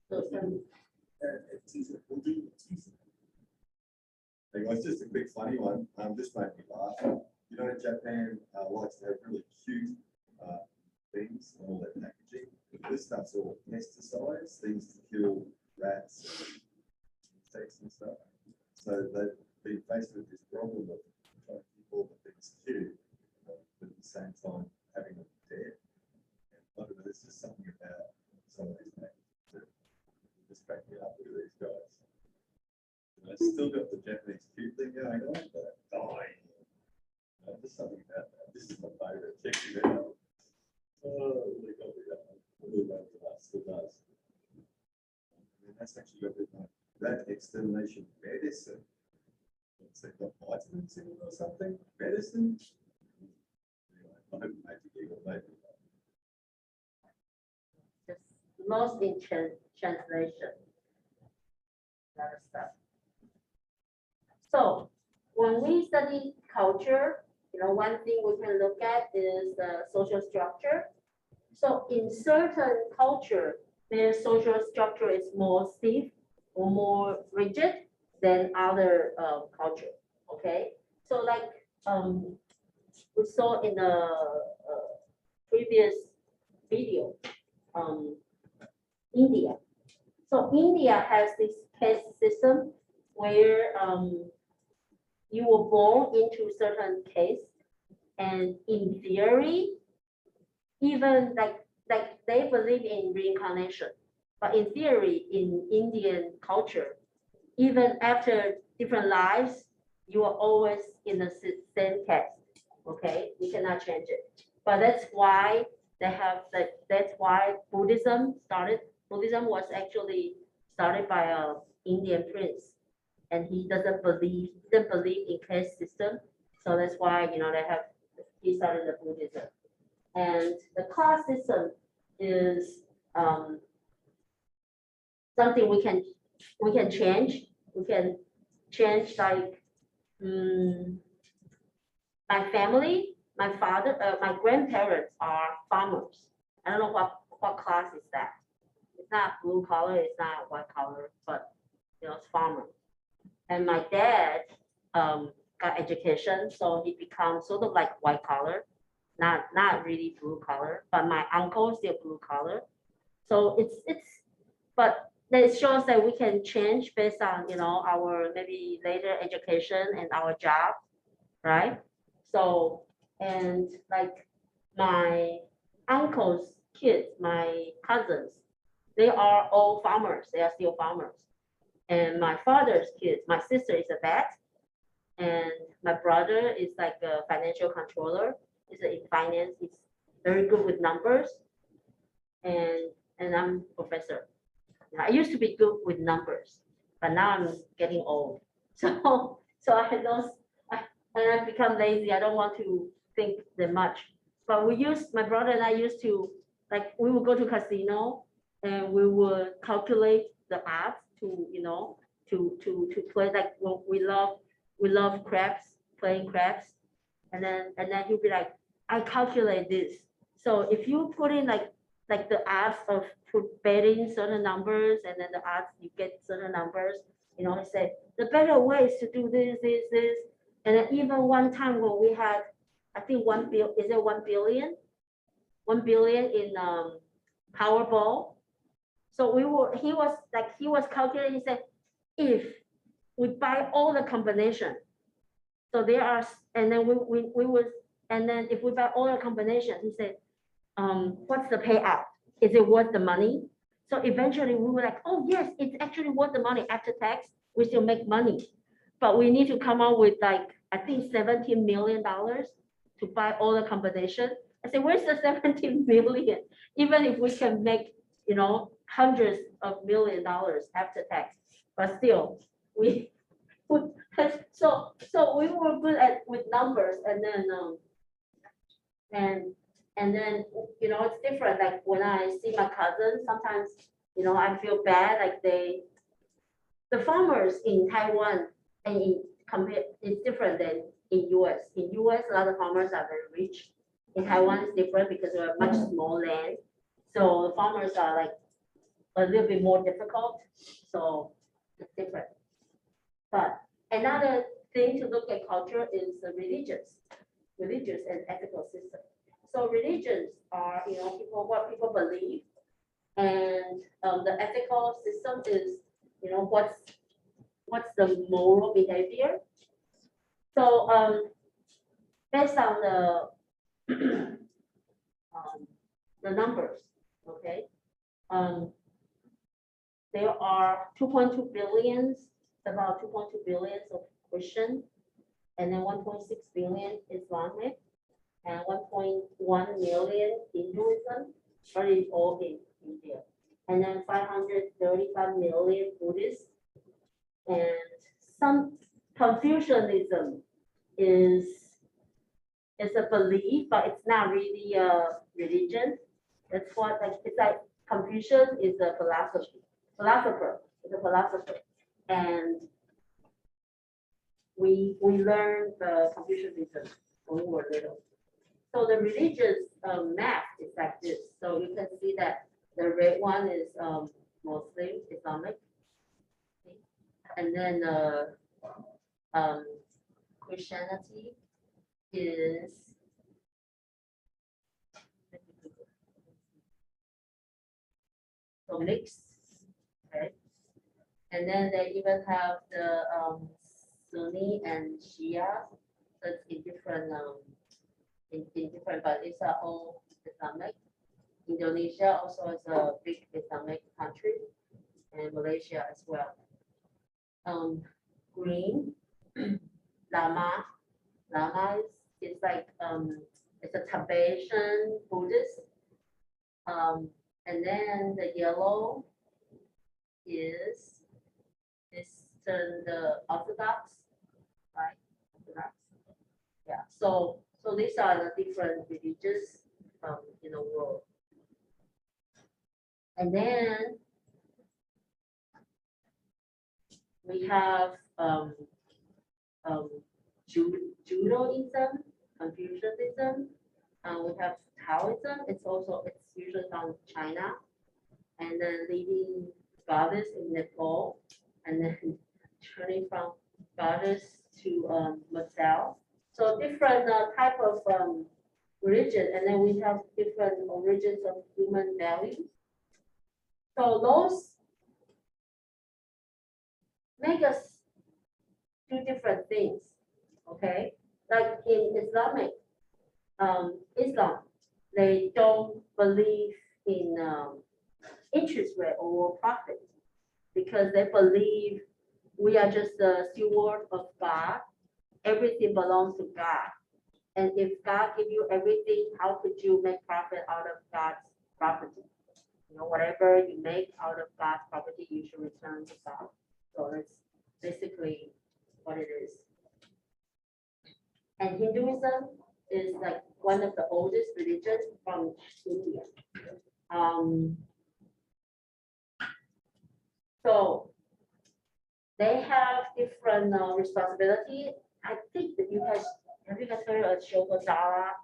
so some, Hey guys, just a quick funny one, just made me laugh. You know, Japan likes to have really cute things on all their packaging. This stuff's all pesticides, things to kill rats, insects and stuff. So they've been faced with this problem of trying to keep all the things cute, but at the same time having them dead. And I don't know, there's just something about some of these packaging that just crack me up with these guys. And I still got the Japanese cute thing going on, but just something about that. This is my favorite. Check it out. Oh, really got me that one. Really love that. Still does. And that's actually got a bit like that extermination medicine. It's like got vitamins in it or something. Medicine. Anyway, I hope it made you giggle, maybe. Just lost in translation. That stuff. So when we study culture, one thing we can look at is the social structure. So in certain culture, their social structure is more stiff or more rigid than other culture. Okay, so like we saw in the previous video, India. So India has this caste system where you were born into certain caste, and in theory, even like they believe in reincarnation, but in theory, in Indian culture, even after different lives, you are always in the same caste. Okay, you cannot change it. But that's why they have that's why Buddhism started. Buddhism was actually started by an Indian prince, and he didn't believe in caste system. So that's why he started the Buddhism. And the class system is something we can change. We can change like my family, my father, my grandparents are farmers. I don't know what class is that. It's not blue collar, it's not white collar, but it's farmer. And my dad got education, so he becomes sort of like white collar, not really blue collar. But my uncle is still blue collar. So but it shows that we can change based on our maybe later education and our job, right? So and like my uncle's kids, my cousins, they are all farmers. They are still farmers. And my father's kids, my sister is a vet, and my brother is like a financial controller. He's in finance. He's very good with numbers, and I'm professor. I used to be good with numbers, but now I'm getting old. So I lost, and I've become lazy. I don't want to think that much. But my brother and I used to, like, we would go to casino and we would calculate the odds to play. Like, well, we love craps, playing craps, and then he'll be like, I calculate this. So if you put in like the odds of betting certain numbers, and then the odds you get certain numbers, he said the better way is to do this. And then even one time when we had, I think 1 billion? 1 billion in Powerball. So he was calculating. He said, if we buy all the combination, so there are, and then we would, and then if we buy all the combination, he said, what's the payout? Is it worth the money? So eventually we were like, oh yes, it's actually worth the money after tax. We still make money, but we need to come up with like, I think $17 million to buy all the combination. I said, where's the 17 million? Even if we can make, hundreds of $millions after tax, but still so we were good with numbers, and then it's different. Like when I see my cousins, sometimes I feel bad. Like the farmers in Taiwan and it's different than in US. In US, a lot of farmers are very rich. In Taiwan, it's different because we're much small land. So the farmers are like a little bit more difficult. So it's different. But another thing to look at culture is the religious and ethical system. So religions are, what people believe, and the ethical system is, what's the moral behavior. So based on the numbers, okay, there are 2.2 billions, about 2.2 billions of Christian, and then 1.6 billion Islamic, and 1.1 million Hinduism, but it's all in India. And then 535 million Buddhists, and some Confucianism is a belief, but it's not really a religion. That's what, like, it's like Confucius is a philosopher, is a philosopher. And we learned Confucianism when we were little. So the religious map is like this. So you can see that the red one is Muslim, Islamic. And then Christianity is so mixed, okay? And then they even have the Sunni and Shia, that's in different in different, but these are all Islamic. Indonesia also is a big Islamic country, and Malaysia as well. Green, Lama is like it's a Tibetan Buddhist. And then the yellow is the Orthodox, right? Orthodox. Yeah. So these are the different religions in the world. And then we have Judaism, Confucianism. We have Taoism. It's usually from China, and then leading goddess in Nepal, and then turning from goddess to Marcel. So different type of religion, and then we have different origins of human values. So those make us do different things, okay? Like in Islam, they don't believe in interest rate or profit because they believe we are just the steward of God. Everything belongs to God. And if God give you everything, how could you make profit out of God's property? You know, whatever you make out of God's property, you should return to God. So that's basically what it is. And Hinduism is like one of the oldest religions from India. So they have different responsibility. I think that have you guys heard of Ashoka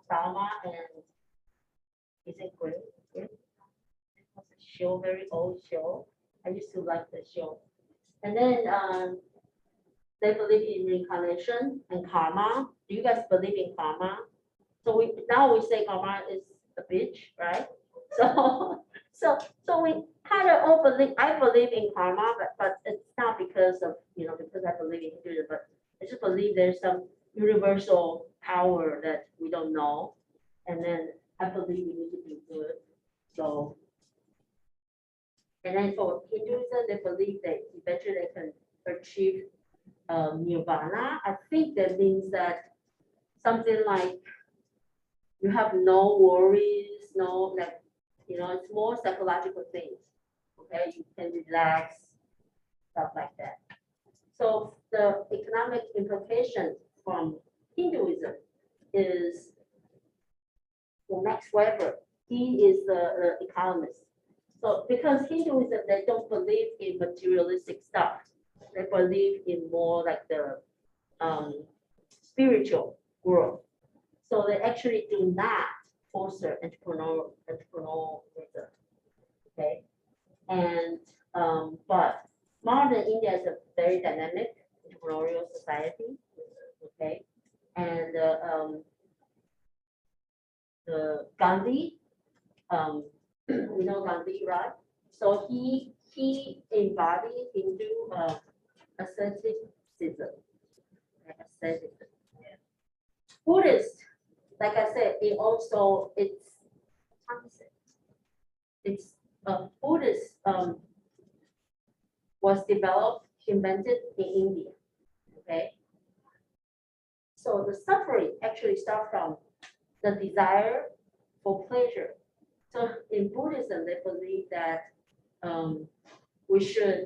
Dharma and is it great? It's a show, very old show. I used to like the show. And then they believe in reincarnation and karma. Do you guys believe in karma? So now we say karma is a bitch, right? So we kind of all believe. I believe in karma, but it's not because of because I believe in Hinduism, but I just believe there's some universal power that we don't know, and then I believe we need to do good. So, and then for Hinduism, they believe that eventually they can achieve nirvana. I think that means that something like you have no worries, no like it's more psychological things. Okay, you can relax, stuff like that. So the economic implication from Hinduism is for Max Weber. He is the economist. So because Hinduism, they don't believe in materialistic stuff. They believe in more like the spiritual growth. So they actually do not foster entrepreneurialism. Okay, and but modern India is a very dynamic entrepreneurial society. Okay, and the Gandhi, we know Gandhi, right? So he embodied Hindu asceticism. Buddhist, like I said, it's a Buddhist was developed, invented in India. Okay. So the suffering actually starts from the desire for pleasure. So in Buddhism, they believe that we should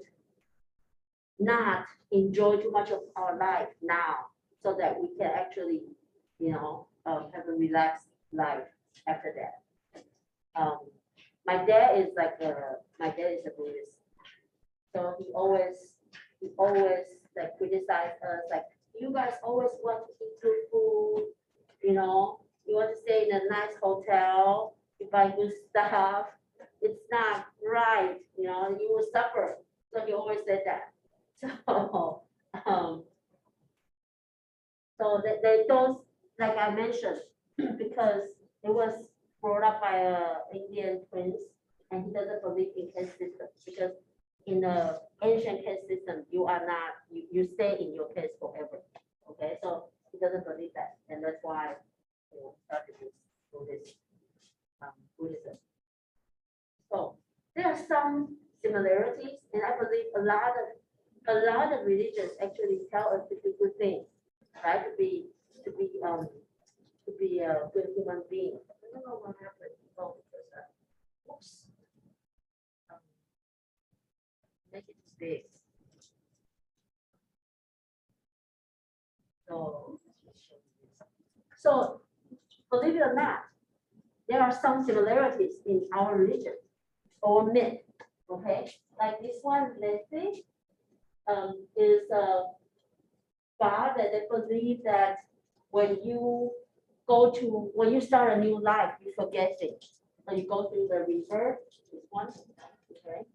not enjoy too much of our life now, so that we can actually, have a relaxed life after that. My dad is a Buddhist, so he always like criticize us, like, you guys always want to eat good food, you want to stay in a nice hotel, you buy good stuff. It's not right, you will suffer. So he always said that. So, so they don't, like I mentioned, because it was brought up by a Indian prince, and he doesn't believe in caste system, because in the ancient caste system, you are not, you stay in your caste forever. Okay, so he doesn't believe that, and that's why started this Buddhism. So there are some similarities, and I believe a lot of religions actually tell us to do good things, right? To be a good human being. I don't know what happened. Oh, because, oops. Make it big. So believe it or not, there are some similarities in our religion or myth. Okay, like this one, let's say, is a God that they believe that when you start a new life, you forget things. So you go through the river, this one, okay,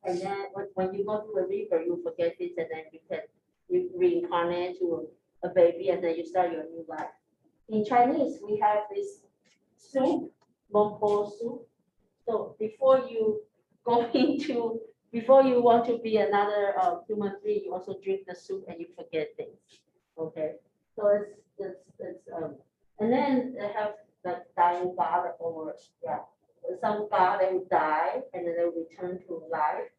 and then when you go through the river, you forget this, and then you reincarnate to a baby, and then you start your new life. In Chinese, we have this soup, Mongpo soup. So before you want to be another human being, you also drink the soup and you forget things. Okay, so it's and then they have like dying God, or some God that will die and then they will return to life.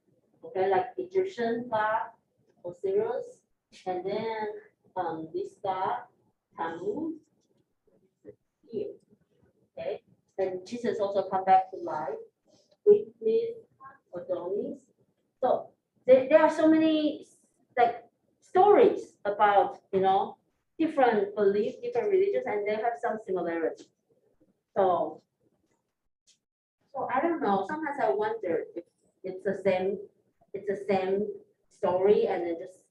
Okay, like Egyptian God, Osiris, and then this God, Tammuz, here. Okay, and Jesus also come back to life. With Adonis. So there are so many like stories about different beliefs, different religions, and they have some similarities. So I don't know. Sometimes I wonder if it's the same story, and then just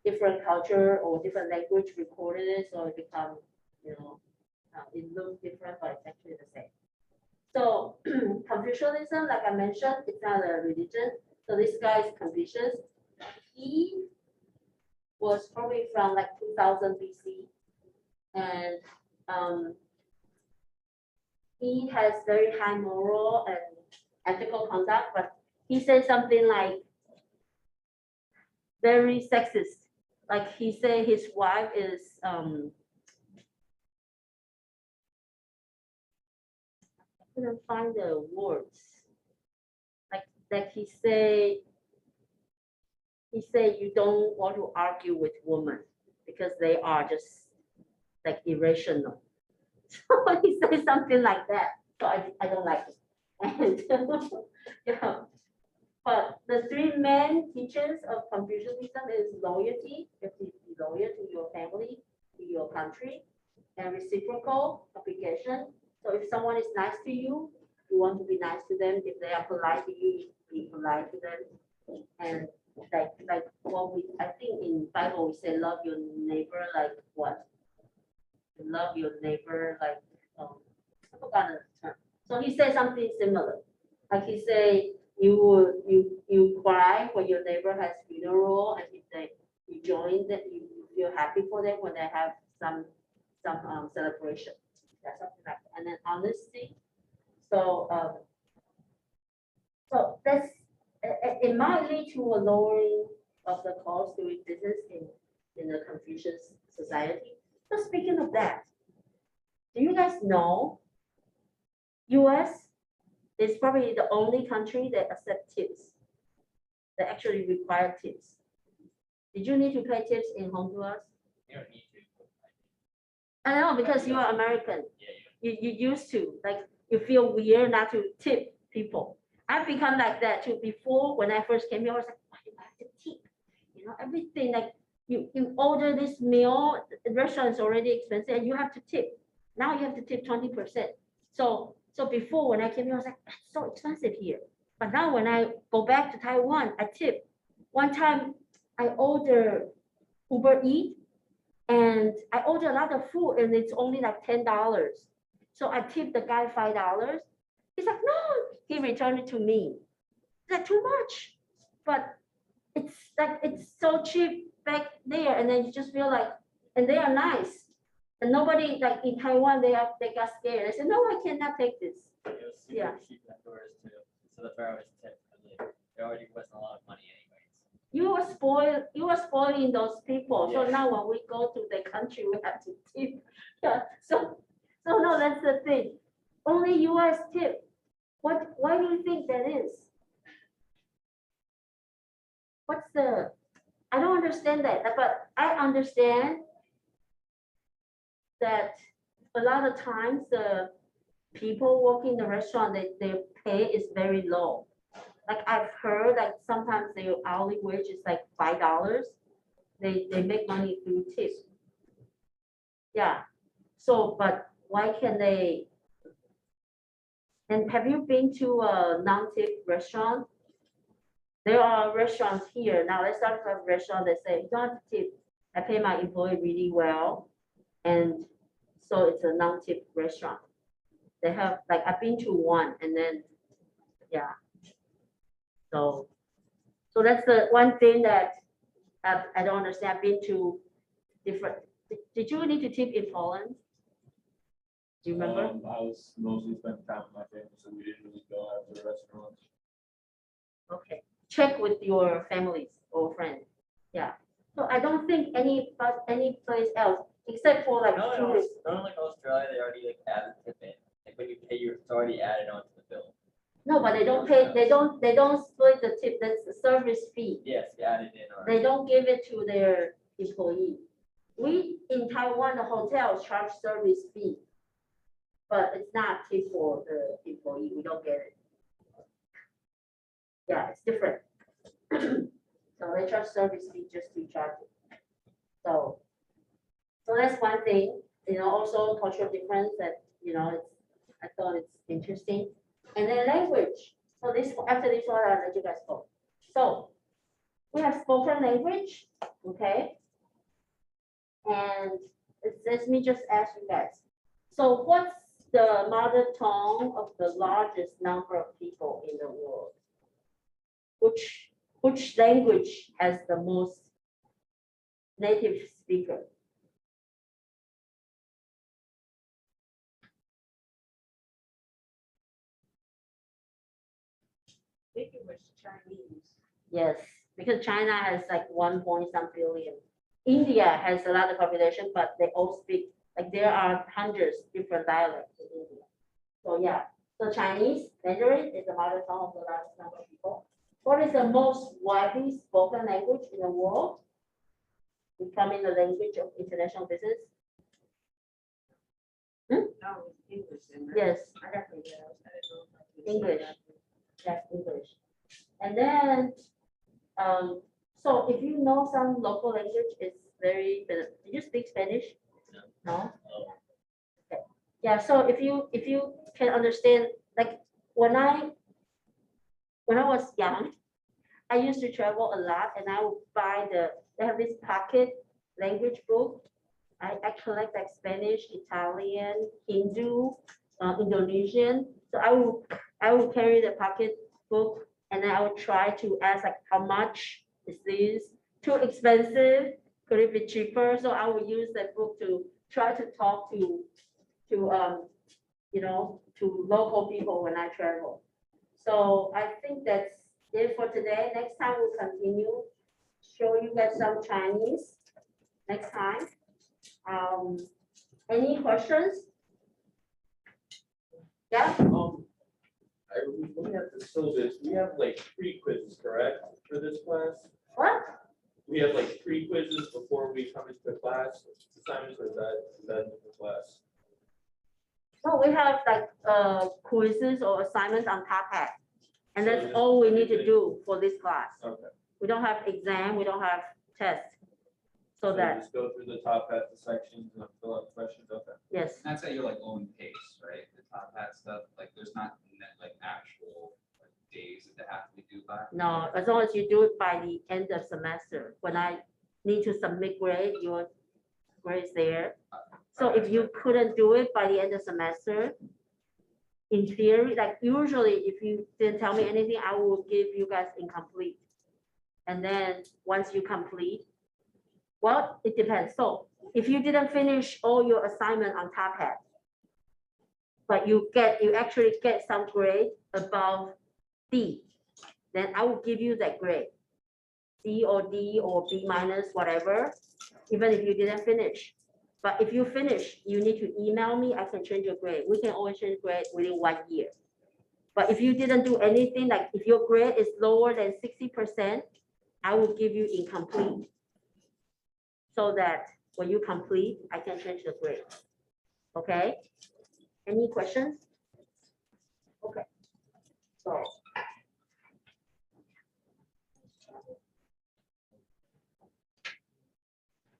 different culture or different language recorded it, so it become it looks different, but it's actually the same. So Confucianism, like I mentioned, it's not a religion. So this guy is Confucius. He was probably from like 2000 BC, and he has very high moral and ethical conduct, but he said something like very sexist. Like he said his wife is I couldn't find the words. Like he say you don't want to argue with women because they are just like irrational. So he said something like that. So I don't like it. And yeah. But the three main teachings of Confucianism is loyalty, you have to be loyal to your family, to your country, and reciprocal obligation. So if someone is nice to you, you want to be nice to them. If they are polite to you, be polite to them. And like what I think in Bible we say love your neighbor like what? Love your neighbor like I forgot the term. So he said something similar. Like he say you cry when your neighbor has funeral, and if you join that, you feel happy for them when they have some celebration. That's something like that. And then honesty. So so that's it might lead to a lowering of the cost doing business in the Confucius society. So speaking of that, do you guys know US It's probably the only country that accept tips, that actually require tips. Did you need to pay tips in Honduras? You don't need to. I know, because you are American. Yeah, You used to, like, you feel weird not to tip people. I've become like that too. Before, when I first came here, I was like, why do I have to tip? You know, everything, like, you order this meal, the restaurant is already expensive, and you have to tip. Now you have to tip 20%. So before, when I came here, I was like, that's so expensive here. But now when I go back to Taiwan, I tip. One time, I order Uber Eats, and I ordered a lot of food, and it's only like $10. So I tipped the guy $5. He's like, no, he returned it to me. It's like too much, but it's like, it's so cheap back there, and then you just feel like, and they are nice. And nobody, like in Taiwan, they got scared. They said, no, I cannot take this. It was super Yeah. cheap indoors too. So that's where I was tipped. There already wasn't a lot of money anyways. You were spoiling those people. So Yeah. now when we go to the country, we have to tip. Yeah, so no, that's the thing. Only US tip. Why do you think that is? I don't understand that, but I understand that a lot of times the people working in the restaurant, their pay is very low. Like I've heard, like sometimes their hourly wage is like $5. They make money through tips. Yeah. So, but why can they? And have you been to a non-tip restaurant? There are restaurants here. Now let's start with a restaurant that say, you don't have to tip. I pay my employee really well. And so it's a non-tip restaurant. They have, like, I've been to one, and then, yeah. So that's the one thing that I don't understand. I've been to different, did you need to tip in Poland? Do you remember? I was mostly spending time with my family, so we didn't really go out to restaurants. Okay, check with your families or friends. Yeah. So I don't think any place else, except for like No, tourists. no, like Australia, they already like added tip in. Like when you pay, it's already added onto the bill. No, but they don't pay, they don't split the tip, that's the service fee. Yes, you added in already. They don't give it to their employee. We, in Taiwan, the hotels charge service fee. But it's not tip for the employee, we don't get it. Yeah, it's different. So they charge service fee just to charge it. So that's one thing, you know, also cultural difference that, you know, I thought it's interesting. And then language. So this, after this one, I'll let you guys go. So we have spoken language, okay? And let me just ask you guys. So what's the mother tongue of the largest number of people in the world? Which language has the most native speaker? I think it was Chinese. Yes, because China has like 1 point some billion. India has a lot of population, but they all speak, like there are hundreds different dialects in India. So yeah, so Chinese, Mandarin is the mother tongue of the largest number of people. What is the most widely spoken language in the world? Becoming the language of international business? No, it's English. Isn't it? Yes, I got to get out. I didn't know if I could say English. that. that's English. And then, so if you know some local language, it's very, do you speak Spanish? No? Okay. Yeah, so if you can understand, like when I was young, I used to travel a lot and I would buy they have this pocket language book. I collect like Spanish, Italian, Hindu, Indonesian. So I would carry the pocket book and then I would try to ask like, how much is this? Too expensive? Could it be cheaper? So I would use that book to try to talk to you know, to local people when I travel. So I think that's it for today. Next time we'll continue, show you guys some Chinese next time. Any questions? Yeah, I was looking at the syllabus, we have like pre-quizzes, correct, for this class? What? We have like pre-quizzes before we come into class, assignments, or is that in the class? No, we have like quizzes or assignments on top hat. And So that's just all we need to everything- do for this class. Okay. We don't have exam, we don't have test. So that, Just go through the top half the sections and fill out questions, okay. yes, That's at your like own pace, right? The top hat stuff, like there's not like actual like, days that have to be due by. no, as long as you do it by the end of semester, when I need to submit grade, your grade's there. So if you couldn't do it by the end of semester, in theory, like usually if you didn't tell me anything, I will give you guys incomplete. And then once you complete, well, it depends. So if you didn't finish all your assignment on top hat, but you actually get some grade above D, then I will give you that grade. C or D or B minus, whatever, even if you didn't finish. But if you finish, you need to email me, I can change your grade. We can always change grade within 1 year. But if you didn't do anything, like if your grade is lower than 60%, I will give you incomplete. So that when you complete, I can change the grade. Okay? Any questions? Okay. So